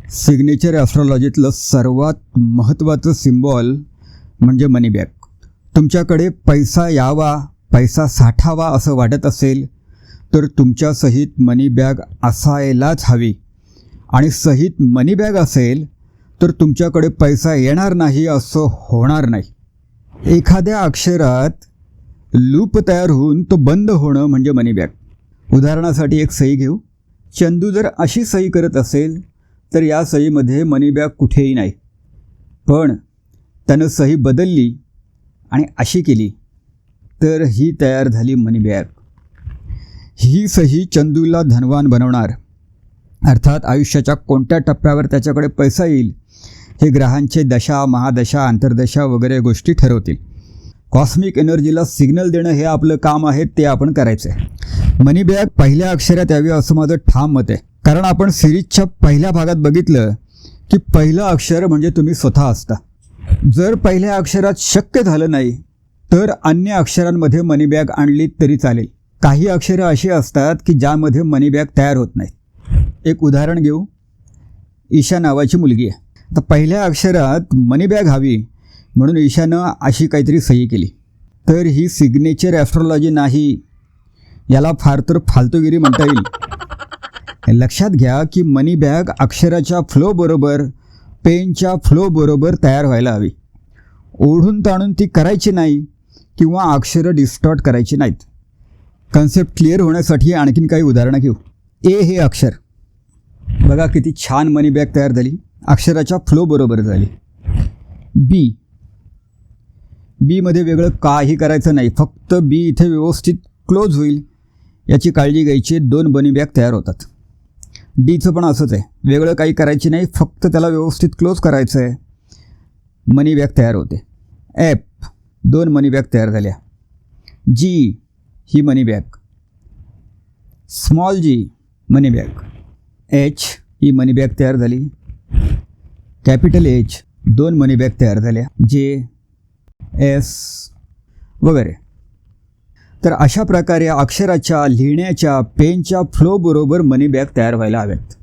Signature ॲस्ट्रॉलॉजीतलं सर्वात महत्त्वाचं symbol म्हणजे मनी बॅग. तुमच्याकडे पैसा यावा, पैसा साठावा असं वाटत असेल तर तुमच्या सहित मनी बॅग असायलाच हवी. आणि सहित मनी बॅग असेल तर तुमच्याकडे पैसा येणार नाही असं होणार नाही. एखाद्या अक्षरात लूप तयार होऊन तो बंद होणं म्हणजे मनी बॅग. उदाहरणासाठी एक सही घेऊ. चंदू जर अशी सही करत असेल तर या सहीमध्ये मनी बॅग कुठेही नाही. पण त्यानं सही बदलली आणि अशी केली तर ही तयार झाली मनी बॅग. ही सही चंदूला धनवान बनवणार. अर्थात आयुष्याच्या कोणत्या टप्प्यावर त्याच्याकडे पैसा येईल हे ग्रहांचे दशा, महादशा, अंतर्दशा वगैरे गोष्टी ठरवतील. कॉस्मिक एनर्जीला सिग्नल देणं हे आपलं काम आहे, ते आपण करायचं आहे. मनी बॅग पहिल्या अक्षरात यावी असं माझं ठाम मत आहे. कारण आपण सिरीजच्या पहिल्या भागात बघितलं की पहिलं अक्षर म्हणजे तुम्ही स्वतः असता. जर पहिल्या अक्षरात शक्य झालं नाही तर अन्य अक्षरांमध्ये मनी बॅग आणली तरी चालेल. काही अक्षरं अशी असतात की ज्यामध्ये मनी बॅग तयार होत नाही. एक उदाहरण घेऊ. ईशा नावाची मुलगी आहे. तर पहिल्या अक्षरात मनी बॅग हवी म्हणून ईशानं अशी काहीतरी सही केली. तर ही सिग्नेचर ॲस्ट्रॉलॉजी नाही, याला फार तर फालतूगिरी म्हणता येईल. लक्षात घ्या की मनी बॅग अक्षराच्या फ्लो बरोबर, पेनच्या फ्लो बरोबर तयार व्हायला हवी. ओढून ताणून ती करायची नाही किंवा अक्षरं डिस्टॉर्ट करायची नाहीत. कन्सेप्ट क्लिअर होण्यासाठी आणखीन काही उदाहरणं घेऊ. ए हे अक्षर बघा किती छान मनी बॅग तयार झाली, अक्षराच्या फ्लो बरोबर झाली. बी, बीमध्ये वेगळं काही करायचं नाही, फक्त बी इथे व्यवस्थित क्लोज होईल याची काळजी घ्यायची. 2 मनी बॅग तयार होतात. डीचं पण असंच आहे, वेगळं काही करायची नाही, फक्त त्याला व्यवस्थित क्लोज करायचं आहे, मनी बॅग तयार होते. एफ, 2 मनी बॅग तयार झाल्या. जी ही मनी बॅग. स्मॉल जी मनी बॅग. एच ही मनी बॅग तयार झाली. कॅपिटल एच 2 मनी बॅग तयार झाल्या. जे, एस वगैरे. तर अशा प्रकारे अक्षराच्या, लिहिण्याच्या, पेनच्या फ्लो बरोबर मनी बॅग तयार व्हायला हव्यात.